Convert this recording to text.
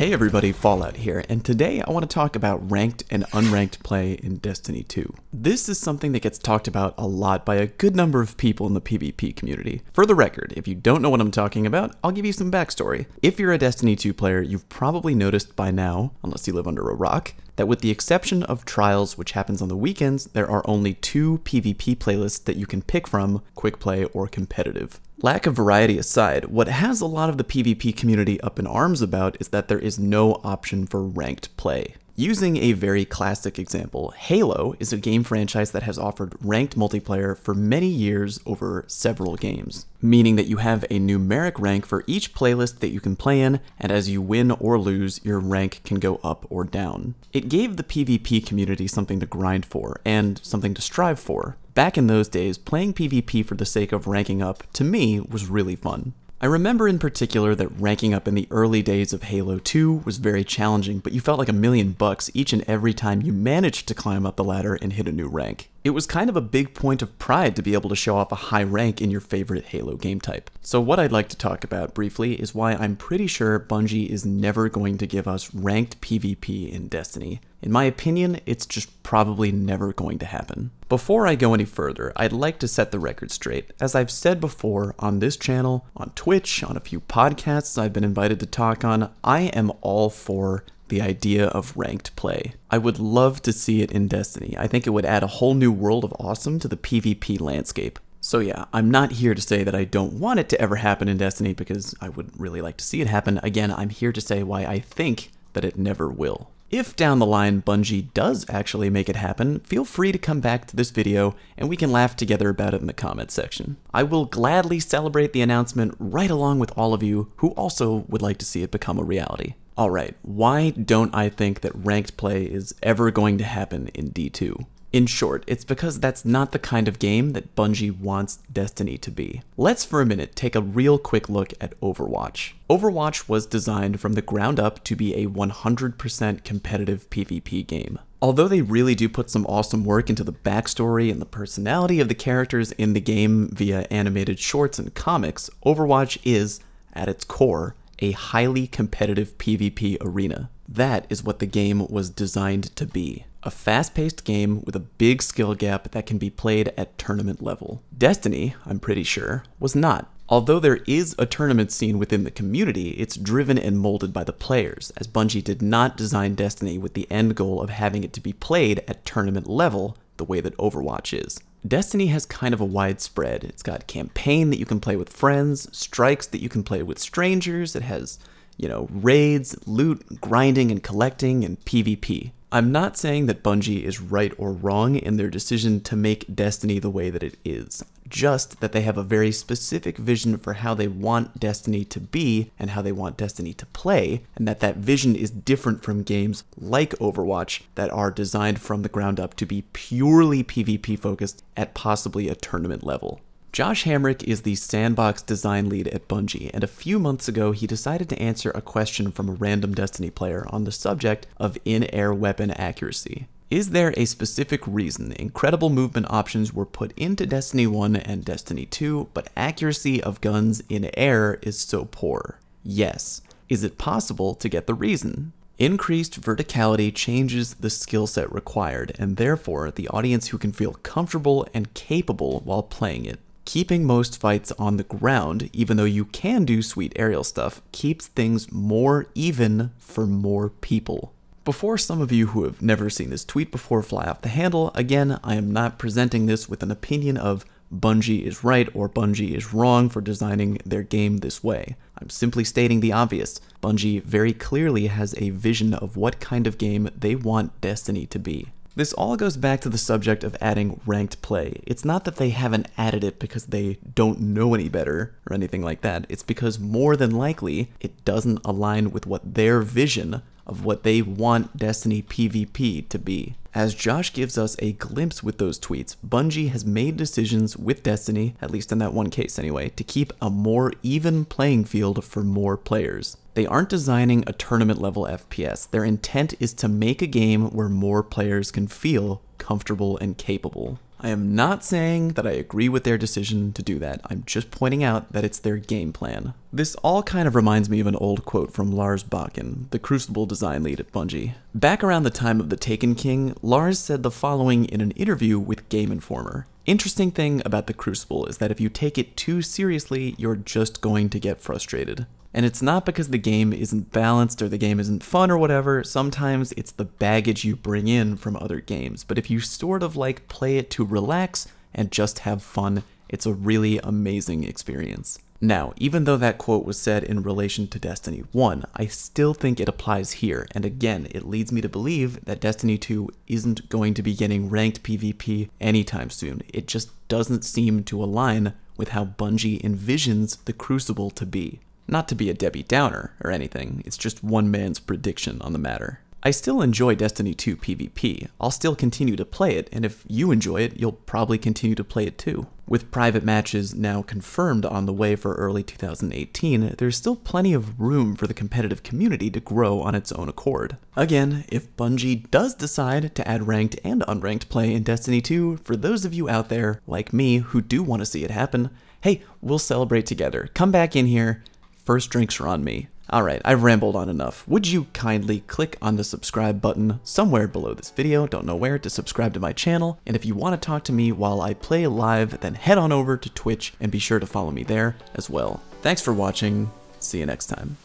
Hey everybody, Fallout here, and today I want to talk about ranked and unranked play in Destiny 2. This is something that gets talked about a lot by a good number of people in the PvP community. For the record, if you don't know what I'm talking about, I'll give you some backstory. If you're a Destiny 2 player, you've probably noticed by now, unless you live under a rock, that with the exception of Trials, which happens on the weekends, there are only two PvP playlists that you can pick from, quick play or competitive. Lack of variety aside, what has a lot of the PvP community up in arms about is that there is no option for ranked play. Using a very classic example, Halo is a game franchise that has offered ranked multiplayer for many years over several games, meaning that you have a numeric rank for each playlist that you can play in, and as you win or lose, your rank can go up or down. It gave the PvP community something to grind for, and something to strive for. Back in those days, playing PvP for the sake of ranking up, to me, was really fun. I remember in particular that ranking up in the early days of Halo 2 was very challenging, but you felt like $1,000,000 each and every time you managed to climb up the ladder and hit a new rank. It was kind of a big point of pride to be able to show off a high rank in your favorite Halo game type. So what I'd like to talk about briefly is why I'm pretty sure Bungie is never going to give us ranked PvP in Destiny. In my opinion, it's just probably never going to happen. Before I go any further, I'd like to set the record straight. As I've said before on this channel, on Twitch, on a few podcasts I've been invited to talk on, I am all for the idea of ranked play. I would love to see it in Destiny. I think it would add a whole new world of awesome to the PvP landscape. So yeah, I'm not here to say that I don't want it to ever happen in Destiny because I would really like to see it happen. Again, I'm here to say why I think that it never will. If down the line Bungie does actually make it happen, feel free to come back to this video and we can laugh together about it in the comments section. I will gladly celebrate the announcement right along with all of you who also would like to see it become a reality. Alright, why don't I think that ranked play is ever going to happen in D2? In short, it's because that's not the kind of game that Bungie wants Destiny to be. Let's for a minute take a real quick look at Overwatch. Overwatch was designed from the ground up to be a 100% competitive PvP game. Although they really do put some awesome work into the backstory and the personality of the characters in the game via animated shorts and comics, Overwatch is, at its core, a highly competitive PvP arena. That is what the game was designed to be. A fast-paced game with a big skill gap that can be played at tournament level. Destiny, I'm pretty sure, was not. Although there is a tournament scene within the community, it's driven and molded by the players, as Bungie did not design Destiny with the end goal of having it to be played at tournament level the way that Overwatch is. Destiny has kind of a wide spread. It's got campaign that you can play with friends, strikes that you can play with strangers, it has, raids, loot, grinding and collecting, and PvP. I'm not saying that Bungie is right or wrong in their decision to make Destiny the way that it is, just that they have a very specific vision for how they want Destiny to be and how they want Destiny to play, and that vision is different from games like Overwatch that are designed from the ground up to be purely PvP focused at possibly a tournament level. Josh Hamrick is the sandbox design lead at Bungie, and a few months ago he decided to answer a question from a random Destiny player on the subject of in-air weapon accuracy. Is there a specific reason incredible movement options were put into Destiny 1 and Destiny 2, but accuracy of guns in air is so poor? Yes. Is it possible to get the reason? Increased verticality changes the skill set required, and therefore the audience who can feel comfortable and capable while playing it. Keeping most fights on the ground, even though you can do sweet aerial stuff, keeps things more even for more people. Before some of you who have never seen this tweet before fly off the handle, again, I am not presenting this with an opinion of Bungie is right or Bungie is wrong for designing their game this way. I'm simply stating the obvious. Bungie very clearly has a vision of what kind of game they want Destiny to be. This all goes back to the subject of adding ranked play. It's not that they haven't added it because they don't know any better or anything like that. It's because more than likely it doesn't align with what their vision of what they want Destiny PvP to be. As Josh gives us a glimpse with those tweets, Bungie has made decisions with Destiny, at least in that one case anyway, to keep a more even playing field for more players. They aren't designing a tournament level FPS. Their intent is to make a game where more players can feel comfortable and capable. I am not saying that I agree with their decision to do that, I'm just pointing out that it's their game plan. This all kind of reminds me of an old quote from Lars Bakken, the Crucible design lead at Bungie. Back around the time of the Taken King, Lars said the following in an interview with Game Informer. Interesting thing about the Crucible is that if you take it too seriously, you're just going to get frustrated. And it's not because the game isn't balanced or the game isn't fun or whatever, sometimes it's the baggage you bring in from other games. But if you sort of like play it to relax and just have fun, it's a really amazing experience. Now, even though that quote was said in relation to Destiny 1, I still think it applies here, and again, it leads me to believe that Destiny 2 isn't going to be getting ranked PvP anytime soon. It just doesn't seem to align with how Bungie envisions the Crucible to be. Not to be a Debbie Downer or anything, it's just one man's prediction on the matter. I still enjoy Destiny 2 PvP, I'll still continue to play it, and if you enjoy it, you'll probably continue to play it too. With private matches now confirmed on the way for early 2018, there's still plenty of room for the competitive community to grow on its own accord. Again, if Bungie does decide to add ranked and unranked play in Destiny 2, for those of you out there, like me, who do want to see it happen, hey, we'll celebrate together. Come back in here, first drinks are on me. Alright, I've rambled on enough. Would you kindly click on the subscribe button somewhere below this video, don't know where, to subscribe to my channel, and if you want to talk to me while I play live, then head on over to Twitch and be sure to follow me there as well. Thanks for watching, see you next time.